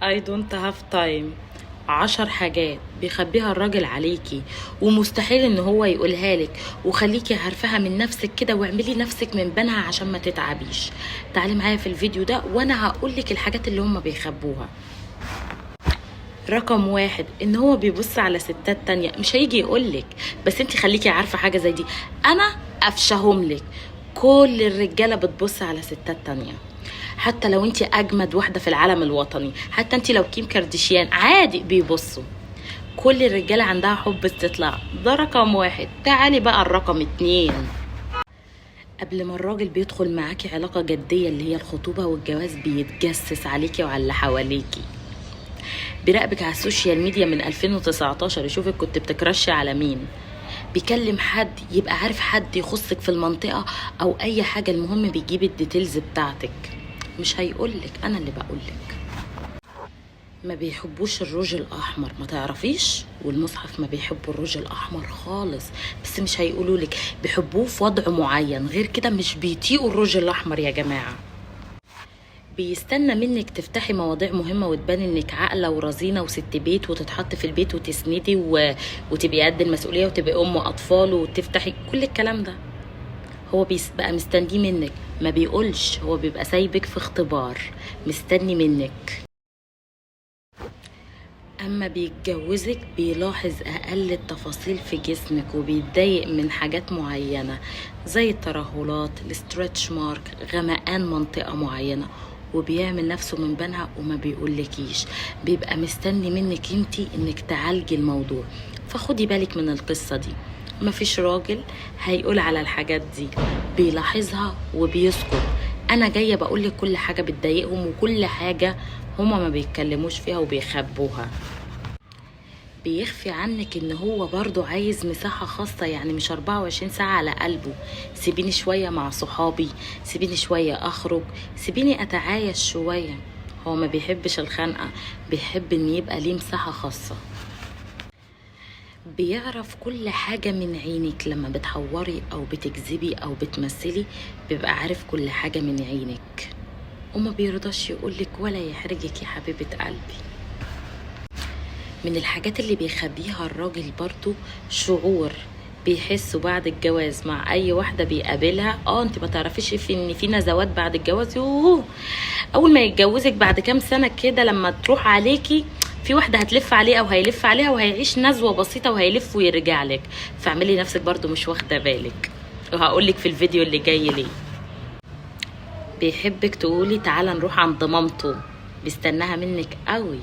I don't have time. 10 حاجات بيخبيها الراجل عليكي ومستحيل ان هو يقولها لك، وخليكي عارفاها من نفسك كده، واعملي نفسك من بينها عشان ما تتعبيش. تعالي معايا في الفيديو ده وانا هقولك الحاجات اللي هم بيخبوها. رقم 1، ان هو بيبص على ستات تانية. مش هيجي يقولك، بس انت خليكي عارفة حاجة زي دي. انا افشهم لك، كل الرجالة بتبص على ستات تانية. حتى لو انت اجمد واحدة في العالم الوطني، حتى انت لو كيم كارديشيان، عادي بيبصوا. كل الرجالة عندها حب استطلاع. ده رقم 1. تعالي بقى الرقم 2. قبل ما الراجل بيدخل معاكي علاقة جدية اللي هي الخطوبة والجواز، بيتجسس عليكي وعلى اللي حواليكي. بيراقبك على السوشيال ميديا من 2019، يشوفك كنت بتكرشي على مين. بيكلم حد يبقى عارف حد يخصك في المنطقة او اي حاجة، المهم بيجيب الديتيلز بتاعتك. مش هيقولك، انا اللي بقولك. ما بيحبوش الروج الاحمر، ما تعرفيش؟ والمصحف ما بيحبوا الروج الاحمر خالص، بس مش هيقولولك. بيحبوه في وضع معين، غير كده مش بيطيقوا الروج الاحمر يا جماعة. بيستنى منك تفتحي مواضيع مهمة وتبان انك عاقلة ورزينة وست بيت، وتتحط في البيت وتسندي وتبقي قد المسؤولية وتبقي ام اطفال وتفتحي كل الكلام ده. هو بقى مستنيه منك، ما بيقولش. هو بيبقى سايبك في اختبار، مستني منك. اما بيتجوزك بيلاحظ اقل التفاصيل في جسمك، وبيتضايق من حاجات معينة زي الترهلات، الاسترتش مارك، غمقان منطقة معينة، وبيعمل نفسه من بينها وما بيقولكيش. بيبقى مستني منك انتي انك تعالجي الموضوع. فخدي بالك من القصة دي. مفيش راجل هيقول على الحاجات دي، بيلاحظها وبيسكت. انا جاية بقولك كل حاجة بتضايقهم وكل حاجة هما ما بيتكلموش فيها وبيخبوها. بيخفي عنك ان هو برضو عايز مساحة خاصة، يعني مش 24 ساعة على قلبه. سيبيني شوية مع صحابي، سيبيني شوية اخرج، سيبيني اتعايش شوية. هو ما بيحبش الخنقة، بيحب ان يبقى ليه مساحة خاصة. بيعرف كل حاجة من عينك، لما بتحوري او بتكذبي او بتمثلي بيبقى عارف كل حاجة من عينك، وما بيرضاش يقولك ولا يحرجك يا حبيبة قلبي. من الحاجات اللي بيخبيها الراجل برضو شعور بيحسوا بعد الجواز مع اي واحدة بيقابلها. انت ما تعرفيش ان في نزوات بعد الجواز. يوه، اول ما يتجوزك بعد كام سنة كده، لما تروح عليكي في واحدة هتلف عليه او هيلف عليها، وهيعيش نزوة بسيطة وهيلف ويرجع لك. فاعملي نفسك برضو مش واخدة بالك، وهقولك في الفيديو اللي جاي ليه. بيحبك تقولي تعالى نروح عند مامته، بيستناها منك قوي.